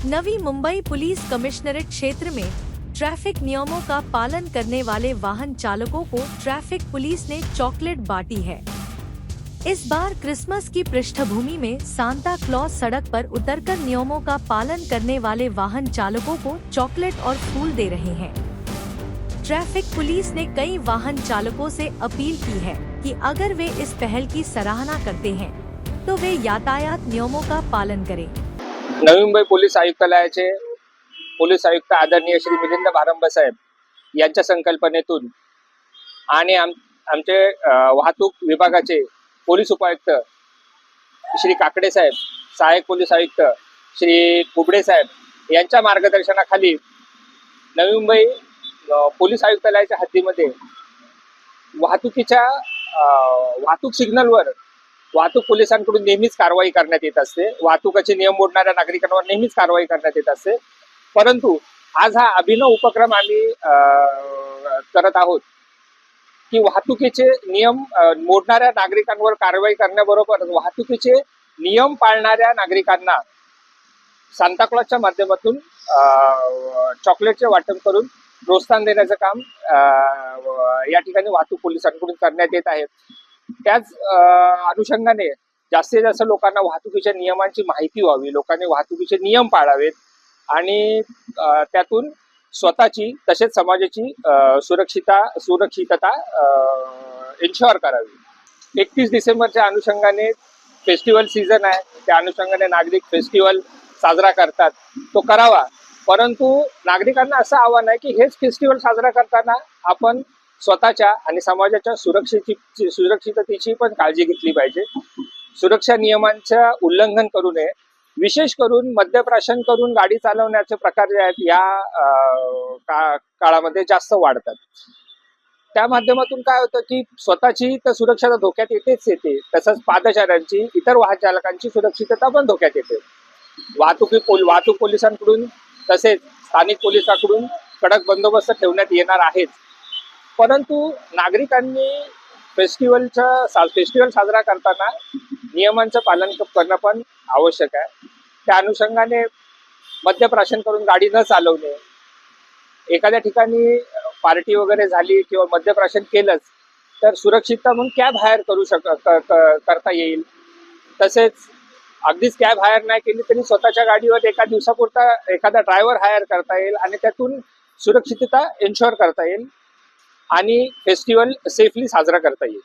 Navi Mumbai police commissionerate क्षेत्र में traffic नियमों का पालन करने वाले वाहन चालकों को ट्रैफिक पुलिस ने चॉकलेट बांटी है। इस बार क्रिसमस की पृष्ठभूमि में सांता क्लॉज सड़क पर उतरकर नियमों का पालन करने वाले वाहन चालकों को चॉकलेट और फूल दे रहे हैं। ट्रैफिक पुलिस ने कई वाहन चालकों से अपील की है कि अगर वे इस पहल की सराहना करते हैं तो वे यातायात नियमों का पालन करें। नवी मुंबई पोलीस आयुक्तालयाचे पोलीस आयुक्त आदरणीय श्री मिलिंद भारंबे साहेब यांच्या संकल्पनेतून आणि आमचे वाहतूक विभागाचे पोलीस उपायुक्त श्री काकडे साहेब, सहाय्यक पोलीस आयुक्त श्री कुबडे साहेब यांच्या मार्गदर्शनाखाली नवी मुंबई पोलीस आयुक्तालयाच्या हद्दीमध्ये वाहतूक सिग्नलवर वाहतूक पोलिसांकडून नेहमीच कारवाई करण्यात येत असते। वाहतुकीचे नियम मोडणाऱ्या नागरिकांवर नेहमीच कारवाई करण्यात येत असते। परंतु आज हा अभिनव उपक्रम आम्ही करत आहोत की वाहतुकीचे नियम मोडणाऱ्या नागरिकांवर कारवाई करण्याबरोबर वाहतुकीचे नियम पाळणाऱ्या नागरिकांना सांता क्लॉजच्या माध्यमातून चॉकलेटचे वाटप करून प्रोत्साहन देण्याचं काम या ठिकाणी वाहतूक पोलिसांकडून करण्यात येत आहे। त्याच अनुषंगाने जास्तीत जास्त लोकांना वाहतुकीच्या नियमांची माहिती व्हावी, लोकांनी वाहतुकीचे नियम पाळावेत आणि त्यातून स्वतःची तसेच समाजाची सुरक्षितता इन्शुअर करावी। 31 डिसेंबरच्या अनुषंगाने फेस्टिवल सीझन आहे, त्या अनुषंगाने नागरिक फेस्टिवल साजरा करतात, तो करावा। परंतु नागरिकांना असं आव्हान आहे की हेच फेस्टिवल साजरा करताना आपण स्वतःच्या आणि समाजाच्या सुरक्षिततेची पण काळजी घेतली पाहिजे। सुरक्षा नियमांचं उल्लंघन करू नये। विशेष करून मद्यप्राशन करून गाडी चालवण्याचे प्रकार जे आहेत या काळामध्ये जास्त वाढतात। त्या माध्यमातून काय होतं की स्वतःची तर सुरक्षा धोक्यात येते, तसंच पादचाऱ्यांची, इतर वाहन चालकांची सुरक्षितता पण धोक्यात येते। वाहतूक पोलिसांकडून तसेच स्थानिक पोलिसांकडून कडक बंदोबस्त ठेवण्यात येणार आहेच। परंतु नागरिकांनी फेस्टिवल साजरा करताना नियमांचं पालन करणं पण आवश्यक आहे। त्या अनुषंगाने मद्यप्राशन करून गाडी न चालवणे, एखाद्या ठिकाणी पार्टी वगैरे झाली किंवा मद्यप्राशन केलंच तर सुरक्षितता म्हणून कॅब हायर करता येईल। तसेच अगदीच कॅब हायर नाही केली तरी स्वतःच्या गाडीवर एका दिवसापुरता एखादा ड्रायव्हर हायर करता येईल आणि त्यातून सुरक्षितता इन्शुअर करता येईल आणि फेस्टिवल सेफली साजरा करता येईल।